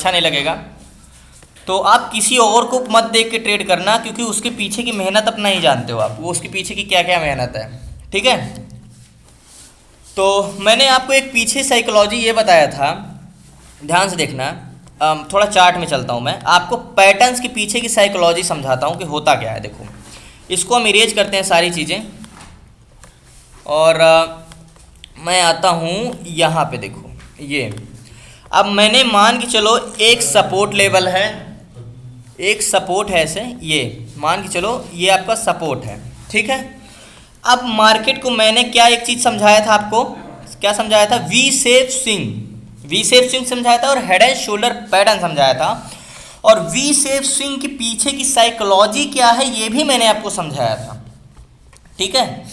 अच्छा नहीं लगेगा। तो आप किसी और को मत देख के ट्रेड करना, क्योंकि उसके पीछे की मेहनत अपना ही जानते हो आप, वो उसके पीछे की क्या क्या मेहनत है। ठीक है, तो मैंने आपको एक पीछे साइकोलॉजी ये बताया था, ध्यान से देखना। थोड़ा चार्ट में चलता हूँ, मैं आपको पैटर्न्स के पीछे की साइकोलॉजी समझाता हूँ कि होता क्या है। देखो, इसको हम इरेज करते हैं सारी चीज़ें, और मैं आता हूँ यहाँ पे। देखो ये, अब मैंने मान के चलो एक सपोर्ट लेवल है, एक सपोर्ट है ऐसे, ये मान के चलो ये आपका सपोर्ट है। ठीक है, अब मार्केट को मैंने क्या एक चीज़ समझाया था आपको, क्या समझाया था? We shape swing, we shape swing समझाया था, और हेड एंड शोल्डर पैटर्न समझाया था, और वी शेप स्विंग के पीछे की साइकोलॉजी क्या है ये भी मैंने आपको समझाया था। ठीक है,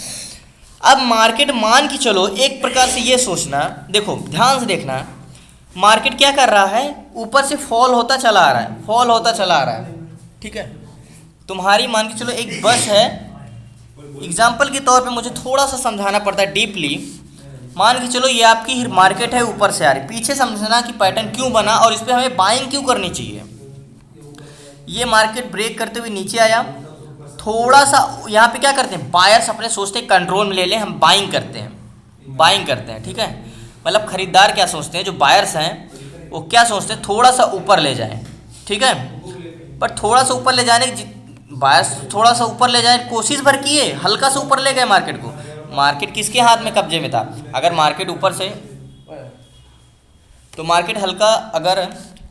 अब मार्केट मान के चलो एक प्रकार से ये सोचना, देखो ध्यान से देखना, मार्केट क्या कर रहा है, ऊपर से फॉल होता चला आ रहा है, फॉल होता चला आ रहा है। ठीक है, तुम्हारी मान के चलो एक बस है, एग्जाम्पल के तौर पे मुझे थोड़ा सा समझाना पड़ता है डीपली। मान के चलो ये आपकी मार्केट है, ऊपर से आ रही, पीछे समझना कि पैटर्न क्यों बना और इस पर हमें बाइंग क्यों करनी चाहिए। ये मार्केट ब्रेक करते हुए नीचे आया, थोड़ा सा यहाँ पे क्या करते हैं बायर्स, अपने सोचते हैं कंट्रोल में ले लें, हम बाइंग करते हैं, बाइंग करते हैं। ठीक है, मतलब खरीदार क्या सोचते हैं, जो बायर्स हैं वो क्या सोचते हैं, थोड़ा सा ऊपर ले जाएं। ठीक है, पर थोड़ा सा ऊपर ले जाने की बायर्स थोड़ा सा ऊपर ले जाए कोशिश भर किए, हल्का सा ऊपर ले गए मार्केट को। मार्केट किसके हाथ में कब्जे में था? अगर मार्केट ऊपर से, तो मार्केट हल्का, अगर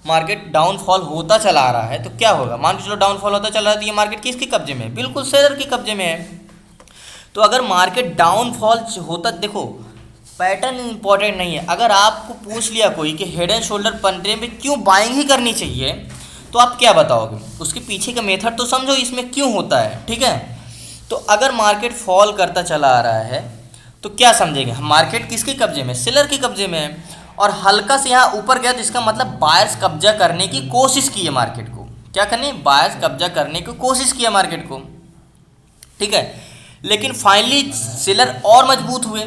मार्केट डाउनफॉल होता चला आ रहा है तो क्या होगा, मान के चलो डाउनफॉल होता चला रहा है तो ये मार्केट किसके कब्जे में है? बिल्कुल सेलर के कब्जे में है। तो अगर मार्केट डाउनफॉल होता, देखो पैटर्न इंपॉर्टेंट नहीं है, अगर आपको पूछ लिया कोई कि हेड एंड शोल्डर पैटर्न में क्यों बाइंग ही करनी चाहिए, तो आप क्या बताओगे? उसके पीछे का मेथड तो समझो इसमें क्यों होता है। ठीक है, तो अगर मार्केट फॉल करता चला आ रहा है तो क्या समझेंगे, मार्केट किसके कब्जे में? सेलर के कब्जे में है, और हल्का से यहाँ ऊपर गया तो इसका मतलब बायर्स कब्जा करने की कोशिश की है मार्केट को। क्या करने? बायर्स कब्जा करने की कोशिश किया मार्केट को। ठीक है, लेकिन फाइनली सेलर और मजबूत हुए,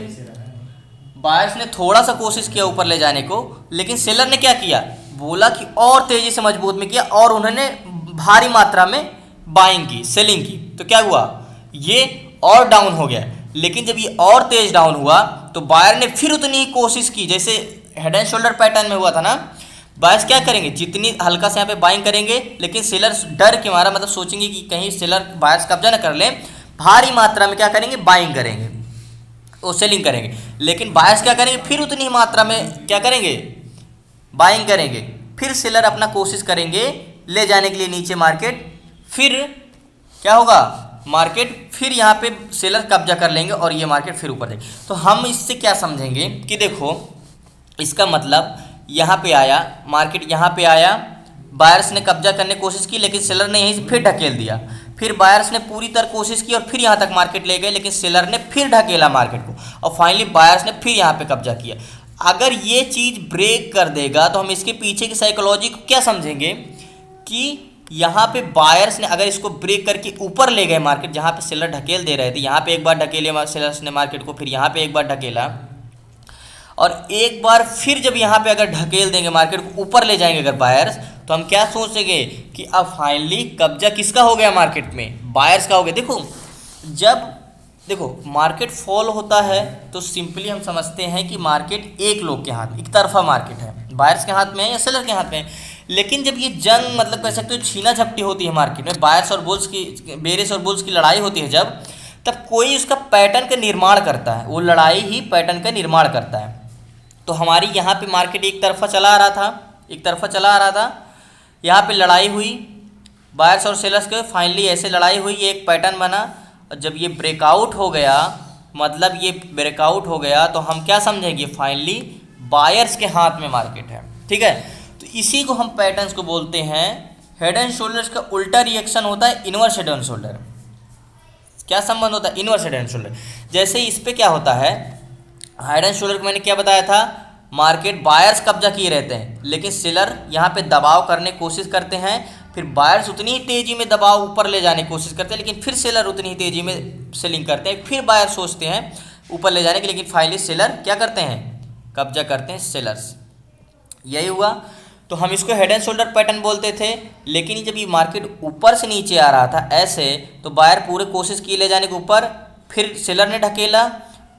बायर्स ने थोड़ा सा कोशिश किया ऊपर ले जाने को, लेकिन सेलर ने क्या किया, बोला कि और तेजी से मजबूत में किया, और उन्होंने भारी मात्रा में बाइंग की, सेलिंग की। तो क्या हुआ, ये और डाउन हो गया। लेकिन जब ये और तेज डाउन हुआ तो बायर ने फिर उतनी ही कोशिश की, जैसे हेड एंड शोल्डर पैटर्न में हुआ था ना। बायर्स क्या करेंगे, जितनी हल्का से यहाँ पे बाइंग करेंगे, लेकिन सेलर्स डर के मारा, मतलब सोचेंगे कि कहीं सेलर बायर्स कब्जा न कर लें, भारी मात्रा में क्या करेंगे, बाइंग करेंगे, वो सेलिंग करेंगे। लेकिन बायर्स क्या करेंगे, फिर उतनी ही मात्रा में क्या करेंगे, बाइंग करेंगे। फिर सेलर अपना कोशिश करेंगे ले जाने के लिए नीचे मार्केट, फिर क्या होगा, मार्केट फिर यहाँ पे सेलर कब्जा कर लेंगे और ये मार्केट फिर ऊपर जाएगी। तो हम इससे क्या समझेंगे कि देखो, इसका मतलब यहाँ पे आया मार्केट, यहाँ पे आया, बायर्स ने कब्जा करने की कोशिश की, लेकिन सेलर ने यहीं से फिर ढकेल दिया। फिर बायर्स ने पूरी तरह कोशिश की और फिर यहाँ तक मार्केट ले गए, लेकिन सेलर ने फिर ढकेला मार्केट को, और फाइनली बायर्स ने फिर यहाँ पे कब्जा किया। अगर ये चीज़ ब्रेक कर देगा तो हम इसके पीछे की साइकोलॉजी को क्या समझेंगे कि यहाँ पे बायर्स ने अगर इसको ब्रेक करके ऊपर ले गए मार्केट, जहाँ पे सेलर ढकेल दे रहे थे, यहाँ पे एक बार ढकेले सेलर्स ने मार्केट को, फिर यहाँ पे एक बार ढकेला, और एक बार फिर जब यहाँ पे अगर ढकेल देंगे मार्केट को, ऊपर ले जाएंगे अगर बायर्स, तो हम क्या सोचेंगे कि अब फाइनली कब्जा किसका हो गया मार्केट में, बायर्स का हो गया। देखो, जब देखो मार्केट फॉल होता है तो सिंपली हम समझते हैं कि मार्केट एक लोग के हाथ, एक तरफा मार्केट है, बायर्स के हाथ में है या सेलर के हाथ में है। लेकिन जब ये जंग, मतलब कह सकते हो छीना झपटी होती है मार्केट में, बायर्स और बुल्स की, बेरिस और बुल्स की लड़ाई होती है जब, तब कोई उसका पैटर्न का निर्माण करता है, वो लड़ाई ही पैटर्न का निर्माण करता है। तो हमारी यहाँ पे मार्केट एक तरफा चला आ रहा था, एक तरफा चला आ रहा था, यहाँ पे लड़ाई हुई बायर्स और सेलर्स के, फाइनली ऐसे लड़ाई हुई, ये एक पैटर्न बना, और जब ये ब्रेकआउट हो गया, मतलब ये ब्रेकआउट हो गया, तो हम क्या समझेंगे, फाइनली बायर्स के हाथ में मार्केट है। ठीक है, तो इसी को हम पैटर्न्स को बोलते हैं। हेड एंड शोल्डर्स का उल्टा रिएक्शन होता है इनवर्स हेड एंड शोल्डर। क्या संबंध होता है, इनवर्स हेड एंड शोल्डर। जैसे इस पे क्या होता है, हेड एंड शोल्डर को मैंने क्या बताया था, मार्केट बायर्स कब्जा किए रहते हैं, लेकिन सेलर यहाँ पे दबाव करने की कोशिश करते हैं, फिर बायर्स उतनी ही तेज़ी में दबाव ऊपर ले जाने की कोशिश करते हैं, लेकिन फिर सेलर उतनी ही तेज़ी में सेलिंग करते हैं, फिर बायर सोचते हैं ऊपर ले जाने की, लेकिन फाइनली सेलर क्या करते हैं, कब्जा करते हैं सेलर्स। यही हुआ। तो हम इसको हेड एंड शोल्डर पैटर्न बोलते थे। लेकिन जब ये मार्केट ऊपर से नीचे आ रहा था ऐसे, तो बायर पूरे कोशिश की ले जाने के ऊपर, फिर सेलर ने ढकेला,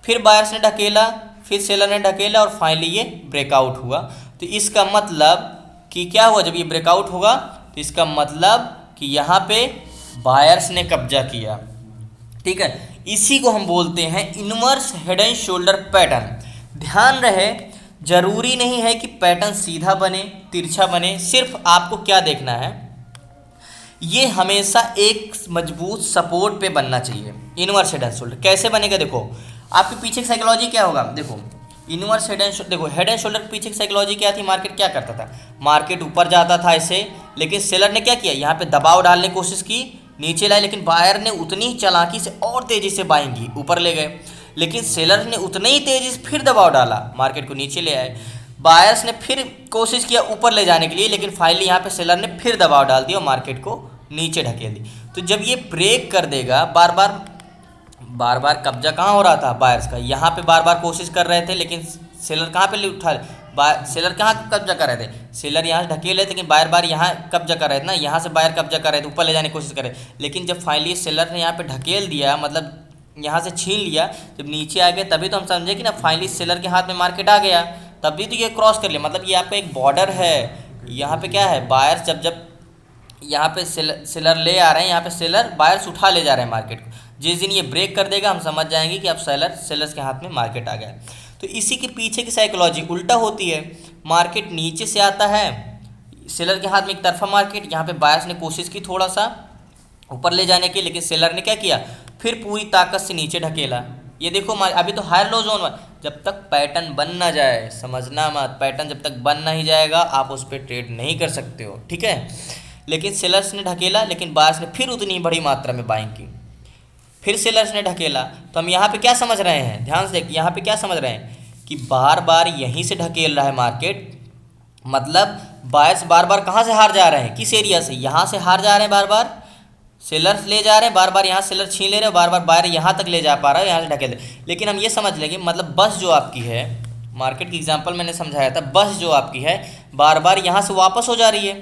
फिर बायर्स ने ढकेला, फिर सेलर ने ढकेला और फाइनली ये ब्रेकआउट हुआ। तो इसका मतलब कि क्या हुआ, जब ये ब्रेकआउट होगा तो इसका मतलब कि यहाँ पे बायर्स ने कब्जा किया। ठीक है, इसी को हम बोलते हैं inverse head and shoulder pattern. ध्यान रहे, जरूरी नहीं है कि पैटर्न सीधा बने, तिरछा बने, सिर्फ आपको क्या देखना है, ये हमेशा एक मजबूत सपोर्ट पे बनना चाहिए। इनवर्स हेड एंड शोल्डर कैसे बनेगा, देखो आपके पीछे की साइकोलॉजी क्या होगा। देखो इनवर्स हेड एंड देखो हेड एंड शोल्डर के पीछे की साइकोलॉजी क्या थी, मार्केट क्या करता था, मार्केट ऊपर जाता था ऐसे, लेकिन सेलर ने क्या किया, यहाँ पे दबाव डालने की कोशिश की, नीचे लाए, लेकिन बायर ने उतनी ही चालाकी से और तेजी से बाइंग की, ऊपर ले गए। लेकिन सेलर ने उतने ही तेजी से फिर दबाव डाला, मार्केट को नीचे ले आए। बायर्स ने फिर कोशिश किया ऊपर ले जाने के लिए, लेकिन फाइनली यहाँ पे सेलर ने फिर दबाव डाल दिया और मार्केट को नीचे ढकेल दी। तो जब ये ब्रेक कर देगा, बार बार कब्जा कहाँ हो रहा था बायर्स का, यहाँ पे बार बार कोशिश कर रहे थे, लेकिन सेलर कहाँ पे उठा, सेलर कहाँ कब्जा कर रहे थे, सेलर यहाँ से ढकेल रहे थे, लेकिन बार यहाँ कब्जा कर रहे थे ना, यहाँ से बायर कब्जा कर रहे थे, ऊपर ले जाने की कोशिश कर रहे थे। लेकिन जब फाइनली सेलर ने यहाँ पे ढकेल दिया, मतलब यहाँ से छीन लिया, जब नीचे आ गए तभी तो हम समझे कि ना फाइनली सेलर के हाथ में मार्केट आ गया, तभी तो ये क्रॉस कर लिया। मतलब ये आपका एक बॉर्डर है, यहाँ पे क्या है, बायर्स जब यहाँ पे सेलर ले आ रहे हैं, यहाँ पे सेलर बायर्स उठा ले जा रहे हैं मार्केट को। जिस दिन ये ब्रेक कर देगा हम समझ जाएंगे कि अब सेलर्स के हाथ में मार्केट आ गया। तो इसी के पीछे की साइकोलॉजी उल्टा होती है, मार्केट नीचे से आता है, सेलर के हाथ में एक तरफा मार्केट, यहाँ पे बायर्स ने कोशिश की थोड़ा सा ऊपर ले जाने की, लेकिन सेलर ने क्या किया, फिर पूरी ताकत से नीचे ढकेला। ये देखो अभी तो हायर लो जोन में, जब तक पैटर्न बन ना जाए, समझना मत, पैटर्न जब तक बन नहीं जाएगा आप उस पर ट्रेड नहीं कर सकते हो, ठीक है। लेकिन सेलर्स ने ढकेला, लेकिन बायर्स ने फिर उतनी बड़ी मात्रा में बाइंग की, फिर सेलर्स ने ढकेला। तो हम यहाँ पे क्या समझ रहे हैं, ध्यान से देखिए, यहाँ पे क्या समझ रहे हैं कि बार बार यहीं से ढकेल रहा है मार्केट, मतलब बायर्स बार बार कहाँ से हार जा रहे हैं, किस एरिया से, यहाँ से हार जा रहे हैं, बार बार सेलर्स ले जा रहे हैं, बार बार यहाँ सेलर छीन ले रहे हैं, बार बार बायर यहाँ तक ले जा पा रहा है, यहाँ से ढकेल। लेकिन हम ये समझ लेंगे, मतलब बस जो आपकी है, मार्केट की एग्जांपल मैंने समझाया था, बस जो आपकी है बार बार यहाँ से वापस हो जा रही है,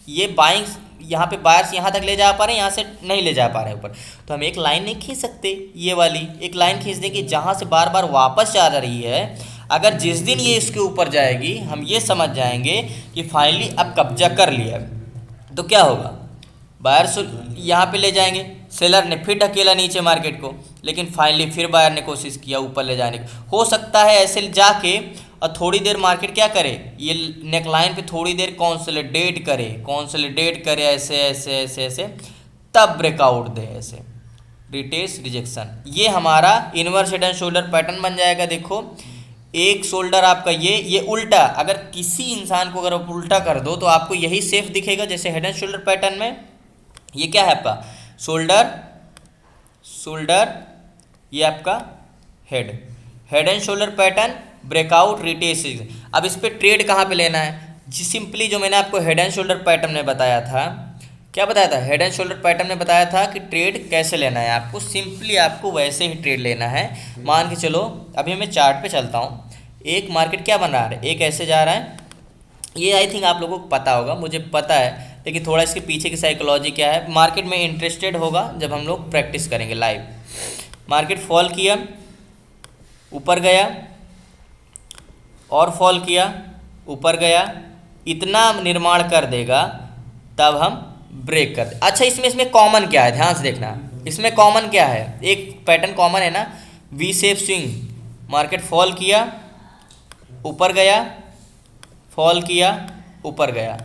ये बाइंग यहाँ पे बायर्स यहाँ तक ले जा पा रहे हैं, यहाँ से नहीं ले जा पा रहे हैं ऊपर। तो हम एक लाइन नहीं खींच सकते, ये वाली एक लाइन खींच दें कि जहाँ से बार बार वापस जा रही है, अगर जिस दिन ये इसके ऊपर जाएगी हम ये समझ जाएंगे कि फाइनली अब कब्जा कर लिया। तो क्या होगा, बायर्स यहाँ पे ले जाएंगे, सेलर ने फिर ढकेला नीचे मार्केट को, लेकिन फाइनली फिर बायर ने कोशिश किया ऊपर ले जाने की। हो सकता है ऐसे जाके और थोड़ी देर मार्केट क्या करे, ये नेक लाइन पे थोड़ी देर कॉन्सोलिडेट करे ऐसे ऐसे ऐसे ऐसे, तब ब्रेकआउट दे ऐसे, रिटेस्ट रिजेक्शन। ये हमारा inverse head and shoulder pattern बन जाएगा। देखो एक शोल्डर आपका ये उल्टा, अगर किसी इंसान को अगर आप उल्टा कर दो तो आपको यही सेफ दिखेगा, जैसे हेड एंड शोल्डर पैटर्न में ये क्या है आपका शोल्डर, ये आपका head and shoulder pattern, breakout, retest. अब इस पे ट्रेड कहाँ पे लेना है, जी सिंपली जो मैंने आपको हेड एंड शोल्डर पैटर्न में बताया था, क्या बताया था, हेड एंड शोल्डर पैटर्न में बताया था कि ट्रेड कैसे लेना है आपको, सिंपली आपको वैसे ही ट्रेड लेना है। मान के चलो अभी मैं चार्ट पे चलता हूँ, एक मार्केट क्या बन रहा है, एक ऐसे जा रहा है, ये आई थिंक आप लोगों को पता होगा, मुझे पता है, लेकिन थोड़ा इसके पीछे की साइकोलॉजी क्या है, मार्केट में इंटरेस्टेड होगा जब हम लोग प्रैक्टिस करेंगे लाइव। मार्केट फॉल किया, ऊपर गया और फॉल किया, ऊपर गया, इतना निर्माण कर देगा तब हम ब्रेक कर दे। अच्छा इसमें कॉमन क्या है, ध्यान से देखना, इसमें कॉमन क्या है, एक पैटर्न कॉमन है ना, we shape swing, market fall किया, ऊपर गया, फॉल किया, ऊपर गया।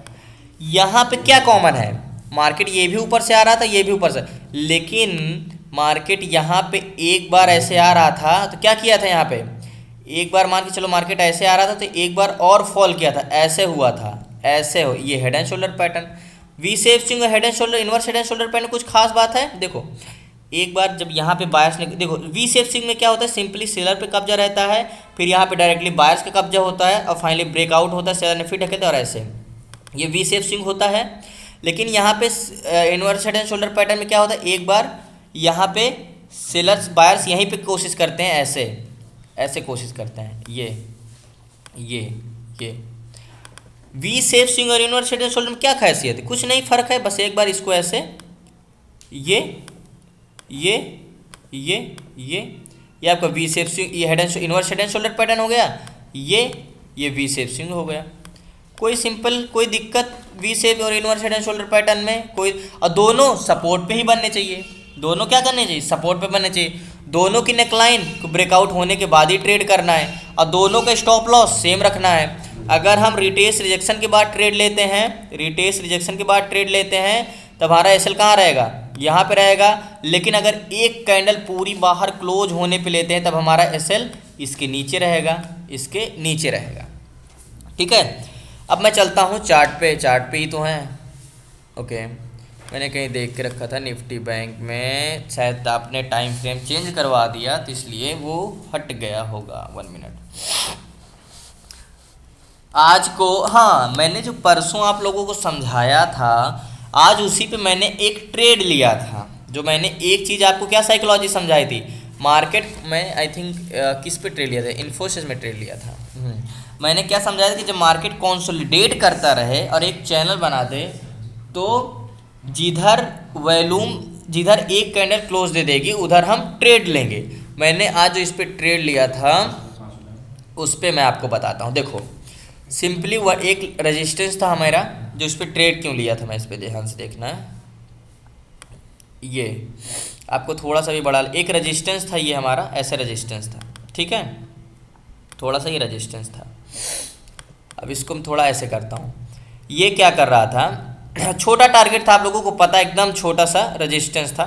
यहाँ पे क्या कॉमन है, मार्केट ये भी ऊपर से आ रहा था, ये भी ऊपर से, लेकिन मार्केट यहाँ पे एक बार ऐसे आ रहा था तो क्या किया था, यहाँ पे एक बार मान के चलो मार्केट ऐसे आ रहा था तो एक बार और फॉल किया था, ऐसे हुआ था, ऐसे हो, ये head and shoulder pattern, V shape swing और head and shoulder, inverse head and shoulder pattern कुछ खास बात है। देखो एक बार जब यहाँ पे बायर्स ने, देखो वी शेप स्विंग में क्या होता है, सिंपली सेलर पे कब्जा रहता है, फिर यहाँ पे डायरेक्टली बायर्स का कब्जा होता है और फाइनली ब्रेकआउट होता है, सेलर ने फिर ढकेलता है और ऐसे, ये वी शेप स्विंग होता है। लेकिन यहाँ पे inverse head and shoulder pattern में क्या होता है, एक बार यहाँ पे सेलर्स बायर्स यहीं पे कोशिश करते हैं, ऐसे कोशिश करते हैं, ये वी शेप स्विंग और इनवर्स हेड एंड शोल्डर में क्या खासियत है? कुछ नहीं फर्क है, बस एक बार इसको ऐसे ये ये ये ये आपका वी शेप स्विंग, ये inverse head and shoulder pattern हो गया, ये वी शेप स्विंग हो गया। कोई सिंपल, कोई दिक्कत वी शेप और inverse head and shoulder pattern में कोई, और दोनों सपोर्ट पे ही बनने चाहिए, दोनों क्या करने चाहिए? सपोर्ट पे बनने चाहिए। दोनों की नेकलाइन को ब्रेकआउट होने के बाद ही ट्रेड करना है, और दोनों का स्टॉप लॉस सेम रखना है। अगर हम रिटेस्ट रिजेक्शन के बाद ट्रेड लेते हैं, तब हमारा एसएल कहाँ रहेगा? यहाँ पे रहेगा। लेकिन अगर एक कैंडल पूरी बाहर क्लोज होने पे लेते हैं तब हमारा एसएल इसके नीचे रहेगा, ठीक है। अब मैं चलता हूँ चार्ट पे ही तो है। ओके, मैंने कहीं देख के रखा था निफ्टी बैंक में, शायद आपने टाइम फ्रेम चेंज करवा दिया तो इसलिए वो हट गया होगा। 1 मिनट। आज को, हाँ, मैंने जो परसों आप लोगों को समझाया था, आज उसी पे मैंने एक ट्रेड लिया था। जो मैंने एक चीज़ आपको क्या साइकोलॉजी समझाई थी, मार्केट में, आई थिंक किस पे ट्रेड लिया था? इन्फोसिस में ट्रेड लिया था। मैंने क्या समझाया था कि जब मार्केट कंसोलिडेट करता रहे और एक चैनल बना दे, तो जिधर एक कैंडल क्लोज दे देगी उधर हम ट्रेड लेंगे। मैंने आज जो इस पे ट्रेड लिया था उस पे मैं आपको बताता हूँ। देखो, सिंपली वह एक रेजिस्टेंस था हमारा, जो इस पे ट्रेड क्यों लिया था, मैं इस पे ध्यान से देखना है। ये आपको थोड़ा सा भी बढ़ा, एक रेजिस्टेंस था ये हमारा, ऐसा रेजिस्टेंस था, ठीक है, थोड़ा सा ये रेजिस्टेंस था। अब इसको मैं थोड़ा ऐसे करता हूँ। ये क्या कर रहा था, छोटा टारगेट था, आप लोगों को पता है, एकदम छोटा सा रेजिस्टेंस था।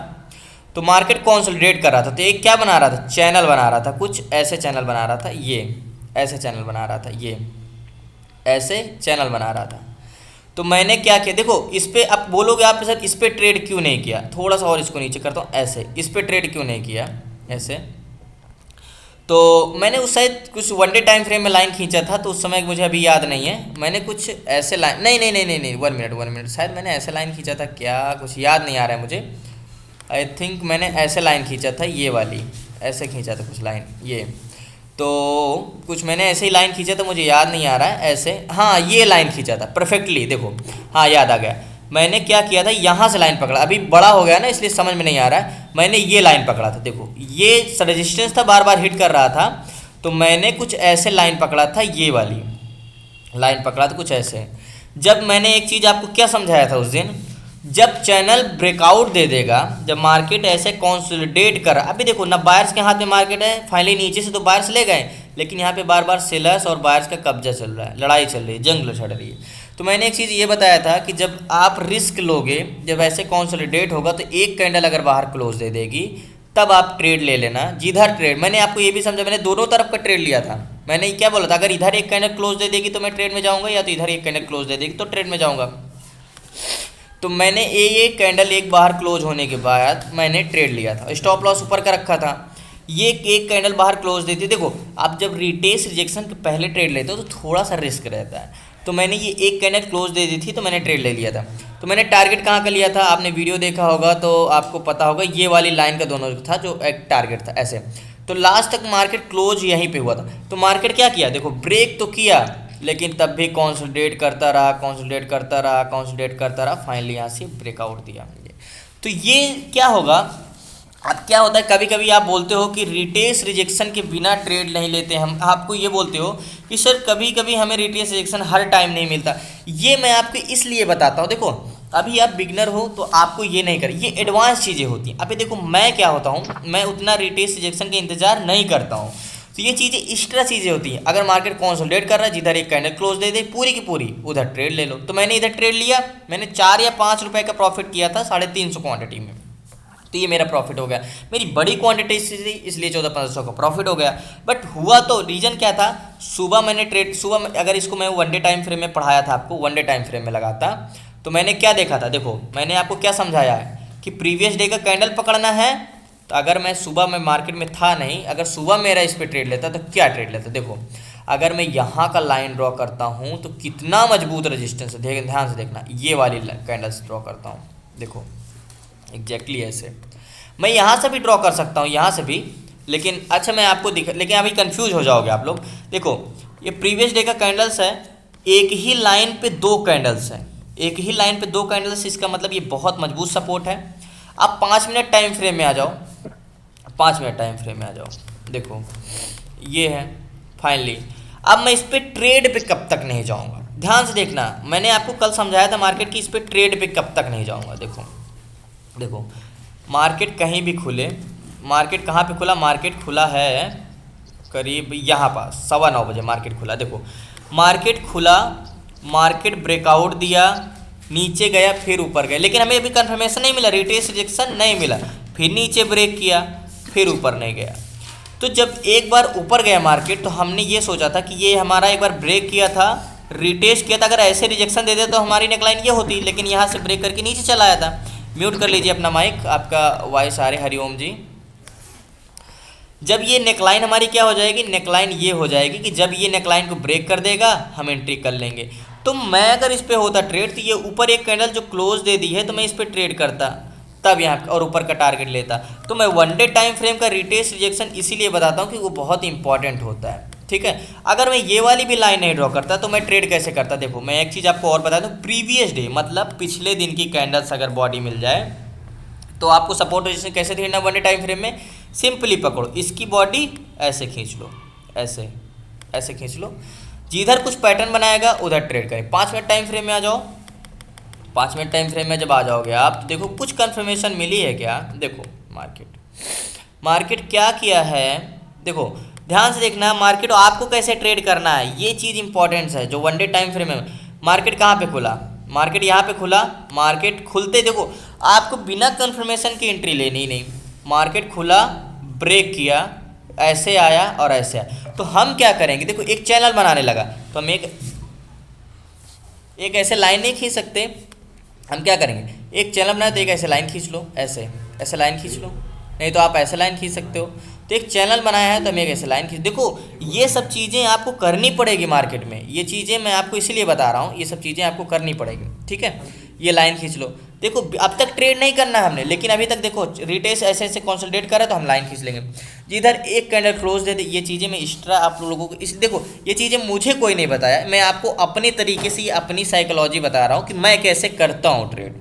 तो मार्केट कंसोलिडेट कर रहा था, तो एक क्या बना रहा था? चैनल बना रहा था, कुछ ऐसे चैनल बना रहा था, ये ऐसे चैनल बना रहा था, ये ऐसे चैनल बना रहा था। तो मैंने क्या किया, देखो इस पे आप बोलोगे आप सर इस पे ट्रेड क्यों नहीं किया, थोड़ा सा और इसको नीचे करता हूँ, ऐसे इस पे ट्रेड क्यों नहीं किया, ऐसे। तो मैंने उस शायद कुछ 1 डे टाइम फ्रेम में लाइन खींचा था, तो उस समय मुझे अभी याद नहीं है, मैंने कुछ ऐसे लाइन, नहीं 1 मिनट, शायद मैंने ऐसे लाइन खींचा था क्या, कुछ याद नहीं आ रहा है मुझे। आई थिंक मैंने ऐसे लाइन खींचा था, ये वाली ऐसे खींचा था कुछ लाइन, ये तो कुछ मैंने ऐसे ही लाइन खींचा था, मुझे याद नहीं आ रहा है ऐसे, हाँ ये लाइन खींचा था परफेक्टली, देखो हाँ याद आ गया। मैंने क्या किया था, यहाँ से लाइन पकड़ा, अभी बड़ा हो गया ना इसलिए समझ में नहीं आ रहा है, मैंने ये लाइन पकड़ा था, देखो ये रेजिस्टेंस था, बार बार हिट कर रहा था, तो मैंने कुछ ऐसे लाइन पकड़ा था, ये वाली लाइन पकड़ा था कुछ ऐसे। जब मैंने एक चीज़ आपको क्या समझाया था उस दिन, जब चैनल ब्रेकआउट दे देगा, जब मार्केट ऐसे कंसोलिडेट कर, अभी देखो ना बायर्स के हाथ में मार्केट है, फाइनली नीचे से तो बायर्स ले गए, लेकिन यहाँ पे बार बार सेलर्स और बायर्स का कब्जा चल रहा है, लड़ाई चल रही है, जंग लड़ रही है। तो मैंने एक चीज़ ये बताया था कि जब आप रिस्क लोगे, जब ऐसे कंसोलिडेट होगा, तो एक कैंडल अगर बाहर क्लोज दे देगी तब आप ट्रेड ले लेना, जिधर ट्रेड, मैंने आपको ये भी समझा, मैंने दोनों तरफ का ट्रेड लिया था। मैंने क्या बोला था, अगर इधर एक कैंडल क्लोज दे देगी तो मैं ट्रेड में जाऊँगा, या तो इधर एक कैंडल क्लोज दे देगी तो ट्रेड में जाऊँगा। तो मैंने ये कैंडल एक बाहर क्लोज होने के बाद मैंने ट्रेड लिया था, स्टॉप लॉस ऊपर का रखा था, ये एक कैंडल बाहर क्लोज देती है। देखो आप जब रिटेस्ट रिजेक्शन के पहले ट्रेड लेते हो तो थोड़ा सा रिस्क रहता है, तो मैंने ये एक कैंडल क्लोज दे दी थी तो मैंने ट्रेड ले लिया था। तो मैंने टारगेट कहाँ का लिया था, आपने वीडियो देखा होगा तो आपको पता होगा, ये वाली लाइन का दोनों था जो एक टारगेट था ऐसे। तो लास्ट तक मार्केट क्लोज यहीं पे हुआ था, तो मार्केट क्या किया, देखो ब्रेक तो किया, लेकिन तब भी कंसोलिडेट करता रहा, फाइनली यहाँ से ब्रेकआउट दिया। तो ये क्या होगा, अब क्या होता है, कभी कभी आप बोलते हो कि रिटेस्ट रिजेक्शन के बिना ट्रेड नहीं लेते, हम आपको ये बोलते हो कि सर कभी कभी हमें रिटेस्ट रिजेक्शन हर टाइम नहीं मिलता। ये मैं आपको इसलिए बताता हूँ, देखो अभी आप बिगनर हो तो आपको ये नहीं कर, ये एडवांस चीज़ें होती हैं। अभी देखो मैं क्या होता हूँ, मैं उतना रिटेस्ट रिजेक्शन का इंतजार नहीं करता हूँ, तो ये चीज़ें इस तरह चीज़ें होती हैं। अगर मार्केट कंसोलिडेट कर रहा है, जिधर एक कैंडल क्लोज दे दे पूरी की पूरी, उधर ट्रेड ले लो। तो मैंने इधर ट्रेड लिया, मैंने 4 या 5 रुपए का प्रॉफिट किया था 350 क्वांटिटी में, तो ये मेरा प्रॉफिट हो गया। मेरी बड़ी क्वांटिटी थी इसलिए 1400-1500 का प्रॉफिट हो गया। बट हुआ तो रीज़न क्या था, सुबह मैंने ट्रेड, सुबह अगर इसको मैं 1 डे टाइम फ्रेम में पढ़ाया था आपको, 1 डे टाइम फ्रेम में लगाता, तो मैंने क्या देखा था, देखो मैंने आपको क्या समझाया है कि प्रीवियस डे का कैंडल पकड़ना है। तो अगर मैं सुबह में मार्केट में था नहीं, अगर सुबह मेरा इस पर ट्रेड लेता तो क्या ट्रेड लेता, देखो अगर मैं यहाँ का लाइन ड्रॉ करता हूँ तो कितना मजबूत रेजिस्टेंस है, ध्यान से देखना, ये वाली कैंडल्स ड्रॉ करता हूँ, देखो एग्जैक्टली ऐसे। मैं यहाँ से भी ड्रॉ कर सकता हूँ, यहाँ से भी, लेकिन अच्छा मैं आपको लेकिन अभी कंफ्यूज हो जाओगे आप लोग। देखो ये प्रीवियस डे का कैंडल्स है, एक ही लाइन पे दो कैंडल्स हैं, एक ही लाइन पे दो कैंडल्स, इसका मतलब ये बहुत मजबूत सपोर्ट है। अब 5 मिनट टाइम फ्रेम में आ जाओ, 5 मिनट टाइम फ्रेम में आ जाओ, देखो ये है फाइनली। अब मैं इस पे ट्रेड पे कब तक नहीं जाऊंगा, ध्यान से देखना, मैंने आपको कल समझाया था मार्केट की, इस पे ट्रेड पे कब तक नहीं जाऊंगा। देखो देखो मार्केट कहीं भी खुले, मार्केट कहाँ पे खुला, मार्केट खुला है करीब यहाँ पास 9:15 बजे मार्केट खुला। देखो मार्केट खुला, मार्केट ब्रेकआउट दिया, नीचे गया फिर ऊपर गया, लेकिन हमें अभी कंफर्मेशन नहीं मिला, रिट्रेस रिजेक्शन नहीं मिला, फिर नीचे ब्रेक किया, फिर ऊपर नहीं गया। तो जब एक बार ऊपर गया मार्केट तो हमने ये सोचा था कि ये हमारा एक बार ब्रेक किया था, रिटेस्ट किया था, अगर ऐसे रिजेक्शन दे दे तो हमारी नेकलाइन ये होती, लेकिन यहाँ से ब्रेक करके नीचे चला आया था। म्यूट कर लीजिए अपना माइक, आपका वॉइस आ रही, हरिओम जी। जब ये नेकलाइन हमारी क्या हो जाएगी, नेकलाइन ये हो जाएगी कि जब ये नेकलाइन को ब्रेक कर देगा हम एंट्री कर लेंगे। तो मैं अगर इस पे होता ट्रेड तो ये ऊपर एक कैंडल जो क्लोज दे दी है तो मैं इस पे ट्रेड करता तब यहाँ और ऊपर का टारगेट लेता। तो मैं 1 डे टाइम फ्रेम का रिटेस्ट रिजेक्शन इसीलिए बताता हूँ कि वो बहुत इंपॉर्टेंट होता है, ठीक है। अगर मैं ये वाली भी लाइन नहीं ड्रॉ करता तो मैं ट्रेड कैसे करता, देखो मैं एक चीज़ आपको और बता दूँ, प्रीवियस डे मतलब पिछले दिन की कैंडल्स अगर बॉडी मिल जाए तो आपको सपोर्ट रेजिस्टेंस कैसे देखना 1 डे टाइम फ्रेम में, सिंपली पकड़ो इसकी बॉडी ऐसे खींच लो, ऐसे ऐसे खींच लो, जिधर कुछ पैटर्न बनाएगा उधर ट्रेड करें। 5 मिनट टाइम फ्रेम में आ जाओ, 5 मिनट टाइम फ्रेम में जब आ जाओगे आप तो देखो कुछ कंफर्मेशन मिली है क्या, देखो मार्केट क्या किया है, देखो ध्यान से देखना मार्केट आपको कैसे ट्रेड करना है, ये चीज़ इंपॉर्टेंट है। जो 1 डे टाइम फ्रेम में मार्केट कहाँ पे खुला, मार्केट यहाँ पे खुला, मार्केट खुलते देखो आपको बिना कंफर्मेशन की एंट्री लेनी ही नहीं, मार्केट खुला ब्रेक किया, ऐसे आया और ऐसे आया, तो हम क्या करेंगे, देखो एक चैनल बनाने लगा तो हम एक ऐसे लाइन नहीं खींच सकते, हम क्या करेंगे, एक चैनल बनाए तो एक ऐसे लाइन खींच लो, ऐसे ऐसे लाइन खींच लो, नहीं तो आप ऐसे लाइन खींच सकते हो। तो एक चैनल बनाया है तो हम एक ऐसे लाइन खींच, देखो ये सब चीज़ें आपको करनी पड़ेगी मार्केट में, ये चीज़ें मैं आपको इसीलिए बता रहा हूँ, ये सब चीज़ें आपको करनी पड़ेगी, ठीक है। ये लाइन खींच लो, देखो अब तक ट्रेड नहीं करना हमने, लेकिन अभी तक देखो रिटेस्ट ऐसे ऐसे कंसोलिडेट कर रहा है तो हम लाइन खींच लेंगे, जिधर एक कैंडल क्लोज दे दे। ये चीज़ें मैं एक्स्ट्रा आप लोगों को इस देखो ये चीज़ें मुझे कोई नहीं बताया, मैं आपको अपने तरीके से अपनी साइकोलॉजी बता रहा हूँ कि मैं कैसे करता हूँ ट्रेड,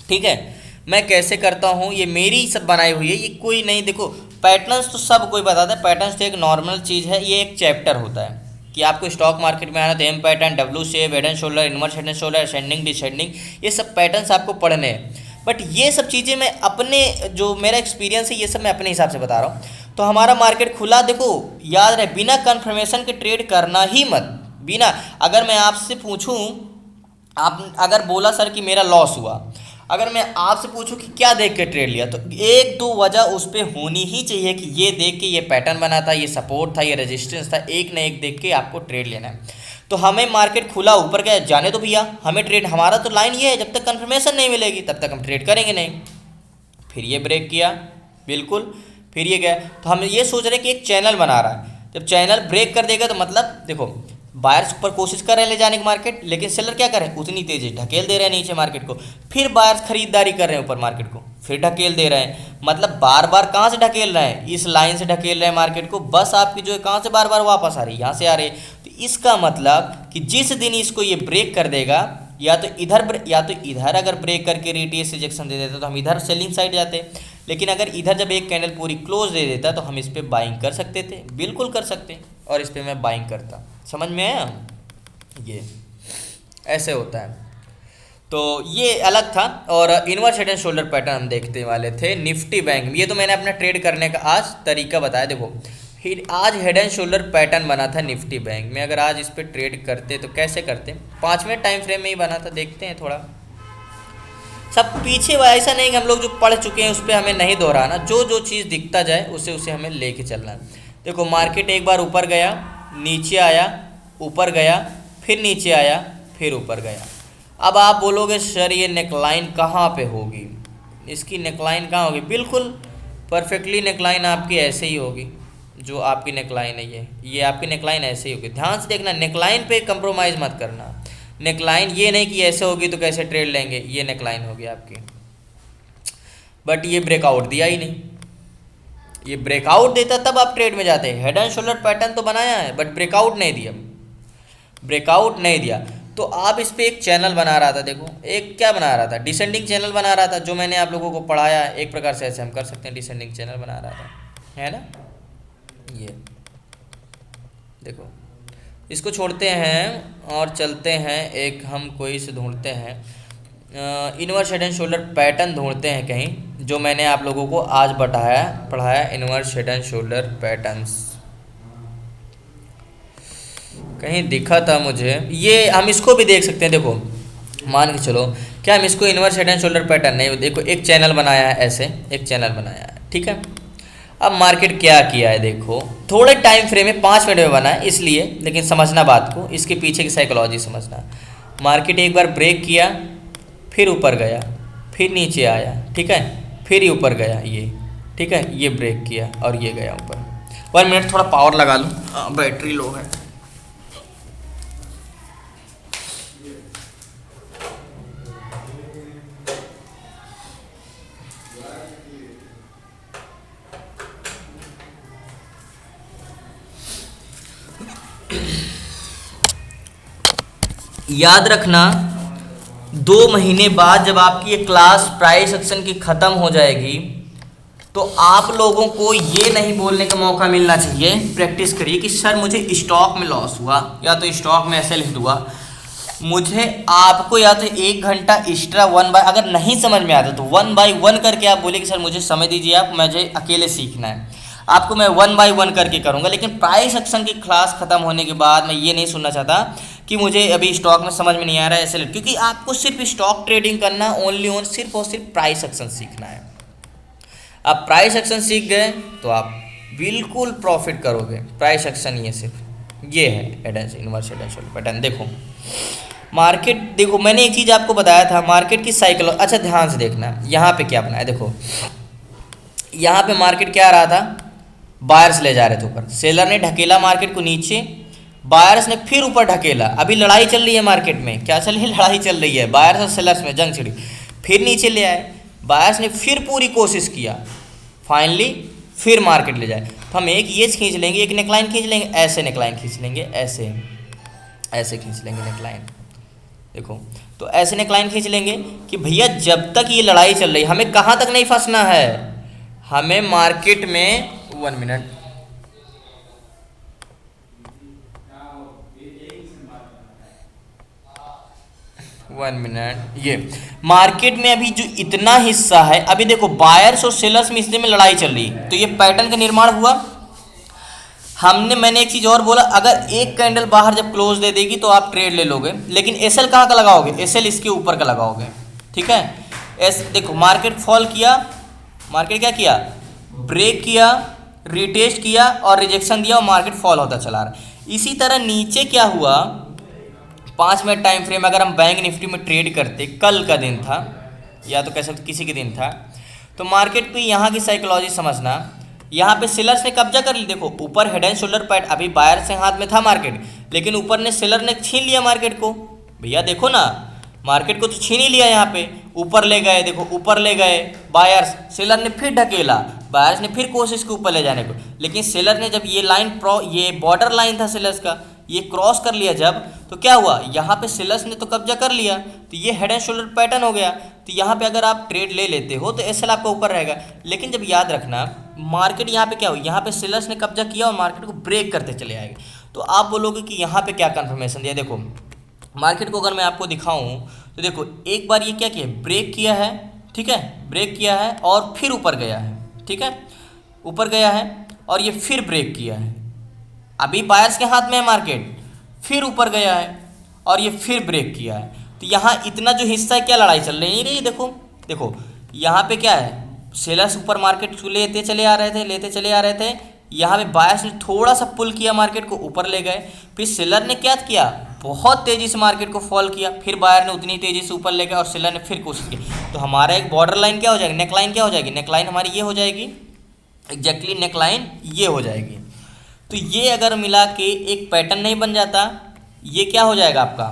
ठीक है, मैं कैसे करता हूँ, ये मेरी सब बनाई हुई है, ये कोई नहीं। देखो पैटर्न्स तो सब कोई बताता है, पैटर्न्स तो एक नॉर्मल चीज़ है, ये एक चैप्टर होता है कि आपको स्टॉक मार्केट में आना तो M pattern, W shape, head and shoulder, inverse head and shoulder, ascending descending, ये सब पैटर्न्स आपको पढ़ने हैं। बट ये सब चीज़ें मैं अपने जो मेरा एक्सपीरियंस है ये सब मैं अपने हिसाब से बता रहा हूँ। तो हमारा मार्केट खुला, देखो याद रहे बिना कन्फर्मेशन के ट्रेड करना ही मत, बिना, अगर मैं आपसे पूछूँ, आप अगर बोला सर कि मेरा लॉस हुआ, अगर मैं आपसे पूछूं कि क्या देख के ट्रेड लिया, तो एक दो वजह उस पर होनी ही चाहिए कि ये देख के ये पैटर्न बना था, ये सपोर्ट था, ये रेजिस्टेंस था, एक ना एक देख के आपको ट्रेड लेना है। तो हमें मार्केट खुला ऊपर गया, जाने तो भैया हमें ट्रेड, हमारा तो लाइन ये है जब तक कंफर्मेशन नहीं मिलेगी तब तक हम ट्रेड करेंगे नहीं। फिर ये ब्रेक किया बिल्कुल, फिर ये गया, तो हम ये सोच रहे हैं कि एक चैनल बना रहा है, जब चैनल ब्रेक कर देगा तो मतलब देखो बायर्स पर कोशिश कर रहे हैं ले जाने की मार्केट, लेकिन सेलर क्या करें उतनी तेजी ढकेल दे रहे हैं नीचे मार्केट को, फिर बायर्स खरीदारी कर रहे हैं ऊपर मार्केट को, फिर ढकेल दे रहे हैं, मतलब बार बार कहाँ से ढकेल रहे हैं, इस लाइन से ढकेल रहे हैं मार्केट को, बस आपकी जो है कहाँ से बार बार वापस आ रही है, यहाँ से आ रही है। तो इसका मतलब कि जिस दिन इसको ये ब्रेक कर देगा, या तो इधर अगर ब्रेक करके रिटेस्ट रिजेक्शन दे देता तो हम इधर सेलिंग साइड जाते, लेकिन अगर इधर जब एक कैंडल पूरी क्लोज दे देता तो हम इस पर बाइंग कर सकते थे, बिल्कुल कर सकते, और इस पर मैं बाइंग करता। समझ में आया, ये ऐसे होता है। तो ये अलग था, और inverse head and shoulder pattern हम देखने वाले थे निफ्टी बैंक में। ये तो मैंने अपना ट्रेड करने का आज तरीका बताया। देखो आज हेड एंड शोल्डर पैटर्न बना था निफ्टी बैंक में, अगर आज इस पर ट्रेड करते तो कैसे करते, 5 मिनट टाइम फ्रेम में ही बना था, देखते हैं थोड़ा सब पीछे। ऐसा नहीं कि हम लोग जो पढ़ चुके हैं उस पर हमें नहीं दोहराना, जो जो चीज़ दिखता जाए उसे उसे हमें लेके चलना है। देखो मार्केट एक बार ऊपर गया, नीचे आया, ऊपर गया, फिर नीचे आया, फिर ऊपर गया। अब आप बोलोगे सर ये नेकलाइन कहाँ पे होगी, इसकी नेकलाइन कहाँ होगी, बिल्कुल परफेक्टली नेकलाइन आपकी ऐसे ही होगी, जो आपकी नेकलाइन है ये आपकी नेकलाइन ऐसे ही होगी। ध्यान से देखना, नेकलाइन पे कंप्रोमाइज़ मत करना, नेकलाइन ये नहीं कि ऐसे होगी तो कैसे ट्रेड लेंगे, ये नेकलाइन होगी आपकी। बट ये ब्रेकआउट दिया ही नहीं, ये ब्रेकआउट देता तब आप ट्रेड में जाते हैं। हेड एंड शोल्डर पैटर्न तो बनाया है बट ब्रेकआउट नहीं दिया, ब्रेकआउट नहीं दिया, तो आप इस पे एक चैनल बना रहा था। देखो एक क्या बना रहा था, डिसेंडिंग चैनल बना रहा था, जो मैंने आप लोगों को पढ़ाया एक प्रकार से ऐसे हम कर सकते हैं, डिसेंडिंग चैनल बना रहा था, है ना। ये देखो इसको छोड़ते हैं और चलते हैं, एक हम कोई से ढूंढते हैं, inverse head and shoulder pattern ढूंढते हैं कहीं, जो मैंने आप लोगों को आज पढ़ाया inverse head and shoulder patterns कहीं दिखा था मुझे। ये हम इसको भी देख सकते हैं, देखो मान के चलो क्या हम इसको inverse head and shoulder pattern नहीं, देखो एक चैनल बनाया है, ऐसे एक चैनल बनाया है, ठीक है। अब मार्केट क्या किया है, देखो थोड़े टाइम फ्रेम में 5 मिनट में बना है इसलिए, लेकिन समझना बात को, इसके पीछे की साइकोलॉजी समझना। मार्केट एक बार ब्रेक किया, फिर ऊपर गया, फिर नीचे आया, ठीक है, फिर ही ऊपर गया, ये ठीक है, ये ब्रेक किया और ये गया ऊपर। 1 मिनट थोड़ा पावर लगा लूँ, बैटरी लो है। याद रखना 2 महीने बाद जब आपकी ये क्लास प्राइस एक्शन की ख़त्म हो जाएगी, तो आप लोगों को ये नहीं बोलने का मौका मिलना चाहिए, प्रैक्टिस करिए कि सर मुझे स्टॉक में लॉस हुआ या तो स्टॉक में ऐसे लिख हुआ। मुझे आपको या तो 1 घंटा एक्स्ट्रा 1 बाय, अगर नहीं समझ में आता तो 1 बाय 1 करके आप बोले कि सर मुझे समय दीजिए, आप मुझे अकेले सीखना है, आपको मैं 1 बाय 1 करके करूँगा। लेकिन प्राइस एक्शन की क्लास ख़त्म होने के बाद मैं ये नहीं सुनना चाहता कि मुझे अभी स्टॉक में समझ में नहीं आ रहा है ऐसे, क्योंकि आपको सिर्फ स्टॉक ट्रेडिंग करना, ओनली ऑन सिर्फ और सिर्फ प्राइस एक्शन सीखना है। आप प्राइस एक्शन सीख गए तो आप बिल्कुल प्रॉफिट करोगे। प्राइस एक्शन ये सिर्फ ये है inverse head and shoulder pattern. देखो मार्केट, देखो मैंने एक चीज़ आपको बताया था, मार्केट की साइकोलॉजी, अच्छा ध्यान से देखना यहाँ पे क्या बनाया। देखो यहाँ पे मार्केट क्या आ रहा था, बायर्स ले जा रहे थे ऊपर, सेलर ने ढकेला मार्केट को नीचे, बायर्स ने फिर ऊपर ढकेला। अभी लड़ाई चल रही है मार्केट में, क्या चल रही है, लड़ाई चल रही है, बायर्स और सेलर्स में जंग छिड़ी। फिर नीचे ले आए, बायर्स ने फिर पूरी कोशिश किया, फाइनली फिर मार्केट ले जाए। तो हम एक ये खींच लेंगे, एक नेकलाइन खींच लेंगे, ऐसे नेकलाइन खींच लेंगे, ऐसे ऐसे खींच लेंगे नेकलाइन। देखो तो ऐसे नेकलाइन खींच लेंगे कि भैया जब तक ये लड़ाई चल रही है हमें कहाँ तक नहीं फंसना है, हमें मार्केट में 1 मिनट, ये मार्केट में अभी जो इतना हिस्सा है, अभी देखो बायर्स और सेलर्स में हिस्से में लड़ाई चल रही है, तो ये पैटर्न का निर्माण हुआ। मैंने एक चीज और बोला, अगर एक कैंडल बाहर जब क्लोज दे देगी तो आप ट्रेड ले लोगे, लेकिन एसएल कहाँ का लगाओगे, एसएल इसके ऊपर का लगाओगे, ठीक है। देखो मार्केट फॉल किया, मार्केट क्या किया, ब्रेक किया, रिटेस्ट किया और रिजेक्शन दिया और मार्केट फॉल होता चला रहा। इसी तरह नीचे क्या हुआ, 5 मिनट टाइम फ्रेम अगर हम बैंक निफ्टी में ट्रेड करते, कल का दिन था या तो कह सकते किसी के दिन था, तो मार्केट पे यहाँ की साइकोलॉजी समझना, यहाँ पे सेलर्स ने कब्जा कर लिया। देखो ऊपर हेड एंड शोल्डर पैट, अभी बायर से हाथ में था मार्केट, लेकिन ऊपर ने सेलर ने छीन लिया मार्केट को। भैया देखो ना, मार्केट को तो छीन ही लिया, यहाँ पे ऊपर ले गए, देखो ऊपर ले गए बायर्स, सेलर ने फिर ढकेला, बायर्स ने फिर कोशिश की ऊपर ले जाने को, लेकिन सेलर ने जब ये लाइन ये बॉर्डर लाइन था सेलर्स का, ये क्रॉस कर लिया जब, तो क्या हुआ, यहाँ पे सेलर्स ने तो कब्जा कर लिया, तो ये हेड एंड शोल्डर पैटर्न हो गया। तो यहाँ पे अगर आप ट्रेड ले लेते हो तो एसएल आपका ऊपर रहेगा, लेकिन जब याद रखना मार्केट यहाँ पे क्या हो, यहाँ पे सेलर्स ने कब्जा किया और मार्केट को ब्रेक करते चले आएंगे, तो आप बोलोगे कि यहाँ पे क्या कन्फर्मेशन दिया। देखो मार्केट को अगर मैं आपको दिखाऊँ तो देखो एक बार ये क्या किया, ब्रेक किया है, ठीक है, ब्रेक किया है और फिर ऊपर गया है, ठीक है, ऊपर गया है और ये फिर ब्रेक किया है, अभी बायर्स के हाथ में है मार्केट, फिर ऊपर गया है और ये फिर ब्रेक किया है। तो यहाँ इतना जो हिस्सा है क्या लड़ाई चल रही है, देखो देखो यहाँ पे क्या है, सेलर्स ऊपर मार्केट को लेते चले आ रहे थे, यहाँ पे बायर्स ने थोड़ा सा पुल किया, मार्केट को ऊपर ले गए, फिर सेलर ने क्या किया, बहुत तेज़ी से मार्केट को फॉल किया, फिर बायर ने उतनी तेज़ी से ऊपर ले गया और सेलर ने फिर कोशिश की। तो हमारा एक बॉर्डर लाइन क्या हो जाएगी, नेकलाइन क्या हो जाएगी, नेकलाइन हमारी ये हो जाएगी, एग्जैक्टली नेकलाइन ये हो जाएगी। तो ये अगर मिला के एक पैटर्न नहीं बन जाता, ये क्या हो जाएगा आपका,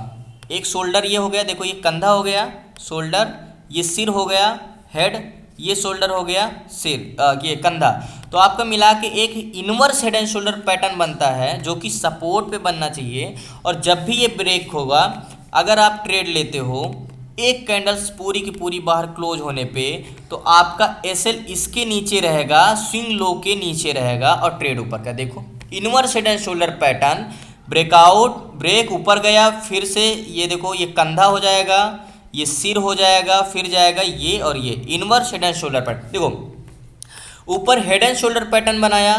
एक शोल्डर ये हो गया, देखो ये कंधा हो गया शोल्डर, ये सिर हो गया हेड, ये शोल्डर हो गया सिर, ये कंधा। तो आपका मिला के एक inverse head and shoulder pattern बनता है जो कि सपोर्ट पे बनना चाहिए। और जब भी ये ब्रेक होगा, अगर आप ट्रेड लेते हो एक कैंडल्स पूरी की पूरी बाहर क्लोज होने पे, तो आपका एसएल इसके नीचे रहेगा, स्विंग लो के नीचे रहेगा और ट्रेड ऊपर का। देखो inverse head and shoulder pattern, breakout, break ऊपर गया, फिर से ये देखो ये कंधा हो जाएगा, ये सिर हो जाएगा, फिर जाएगा ये और ये inverse head and shoulder pattern. देखो ऊपर हेड एंड शोल्डर पैटर्न बनाया,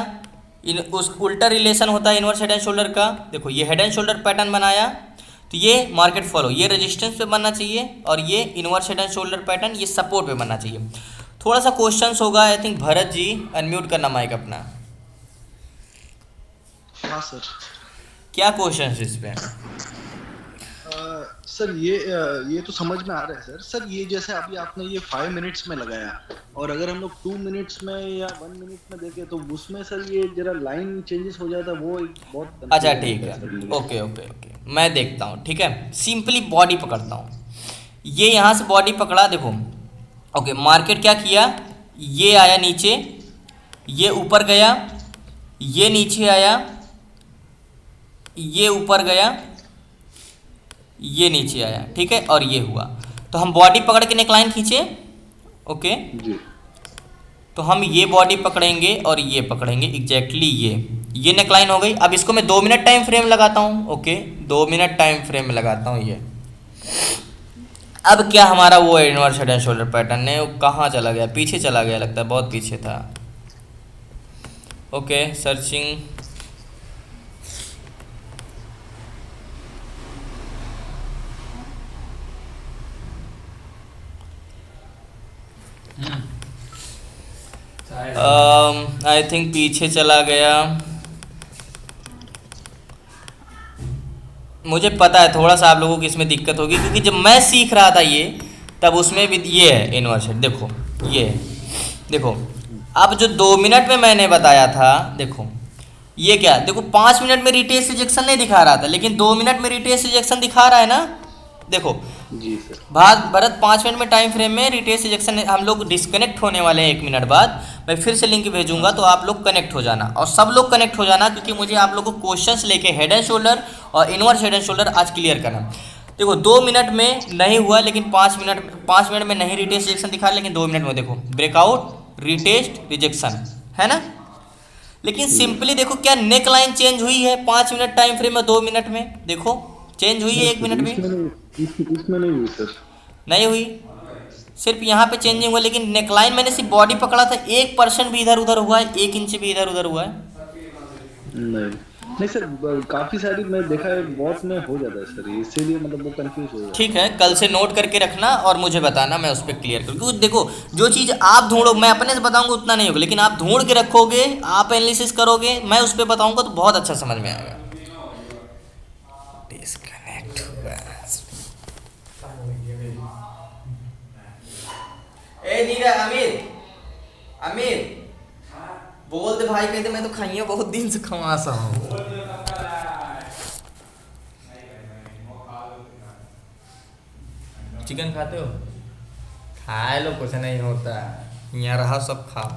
उस उल्टा रिलेशन होता है इनवर्स हेड एंड शोल्डर का। देखो ये हेड एंड शोल्डर पैटर्न बनाया तो ये मार्केट फॉलो, ये रेजिस्टेंस पे बनना चाहिए और ये inverse head and shoulder pattern ये सपोर्ट पे बनना चाहिए। थोड़ा सा क्वेश्चंस होगा, I think Bharat ji unmute करना माइक अपना। हाँ सर। क्या क्वेश्चंस इस पे? सर ये तो समझ में आ रहा है सर। सर ये जैसे अभी आपने ये 5 मिनट्स में लगाया, और अगर हम लोग 2 मिनट्स में या 1 मिनट में देखें तो उसमें सर ये जरा लाइन चेंजेस हो जाता है, वो एक बहुत अच्छा ठीक है, ओके ओके ओके, मैं देखता हूँ। ठीक है, सिंपली बॉडी पकड़ता हूँ। ये यहाँ से बॉडी पकड़ा, देखो ओके, मार्केट क्या किया, ये आया नीचे, ये ऊपर गया, ये नीचे आया, ये ऊपर गया, ये नीचे आया, ठीक है, और ये हुआ। तो हम बॉडी पकड़ के नेकलाइन खींचे, ओके जी। तो हम ये बॉडी पकड़ेंगे और ये पकड़ेंगे, एग्जैक्टली ये नेकलाइन हो गई। अब इसको मैं 2 मिनट टाइम फ्रेम लगाता हूँ, ओके 2 मिनट टाइम फ्रेम में लगाता हूँ ये। अब क्या हमारा वो inverse head and shoulder pattern है वो कहाँ चला गया, पीछे चला गया लगता है, बहुत पीछे था। ओके सर्चिंग, आई थिंक पीछे चला गया। मुझे पता है थोड़ा सा आप लोगों की इसमें दिक्कत होगी, क्योंकि जब मैं सीख रहा था ये, तब उसमें भी ये है इनवर्स हेड, देखो ये देखो। अब जो 2 मिनट में मैंने बताया था, देखो ये क्या, देखो 5 मिनट में रिटेस्ट रिजेक्शन नहीं दिखा रहा था, लेकिन 2 मिनट में रिटेस्ट रिजेक्शन दिखा रहा है ना। देखो जी सर। भरत 5 मिनट में टाइम फ्रेम में रिटेस्ट रिजेक्शन, हम लोग डिस्कनेक्ट होने वाले हैं 1 मिनट बाद, मैं फिर से लिंक भेजूंगा तो आप लोग कनेक्ट हो जाना, और सब लोग कनेक्ट हो जाना, क्योंकि मुझे आप लोगों को क्वेश्चंस लेके हेड एंड शोल्डर और इनवर्स हेड एंड शोल्डर आज क्लियर करना। देखो 2 मिनट में नहीं हुआ, लेकिन 5 मिनट में नहीं रिटेस्ट रिजेक्शन दिखा, लेकिन 2 मिनट में देखो ब्रेकआउट रिटेस्ट रिजेक्शन है ना। लेकिन सिंपली देखो क्या नेक लाइन चेंज हुई है 5 मिनट टाइम फ्रेम में, 2 मिनट में देखो चेंज हुई है 1 मिनट में, इसमें नहीं हुई सर, नहीं हुई, सिर्फ यहाँ पे चेंजिंग हुआ। लेकिन नेकलाइन मैंने सिर्फ बॉडी पकड़ा था, 1% भी इधर उधर हुआ है, 1 इंच भी इधर उधर हुआ है? नहीं सर। काफी सारी मैं देखा है बहुत में हो जाता है सर, इसीलिए मतलब वो कंफ्यूज हो जाता है। ठीक है, कल से नोट करके रखना और मुझे बताना, मैं उस पर क्लियर करूँ। क्योंकि देखो जो चीज़ आप ढूंढो, मैं अपने से बताऊंगा उतना नहीं होगा, लेकिन आप ढूंढ के रखोगे, आप एनालिसिस करोगे, मैं उस पर बताऊंगा तो बहुत अच्छा समझ में आएगा। डिस्कनेक्ट हुआ। ए नीरा, अमीर बोल दे भाई, कहते मैं तो खाइए बहुत दिन से खवा सा हूँ। चिकन खाते हो? खा लो, कुछ नहीं होता, यहाँ रहा सब खाओ।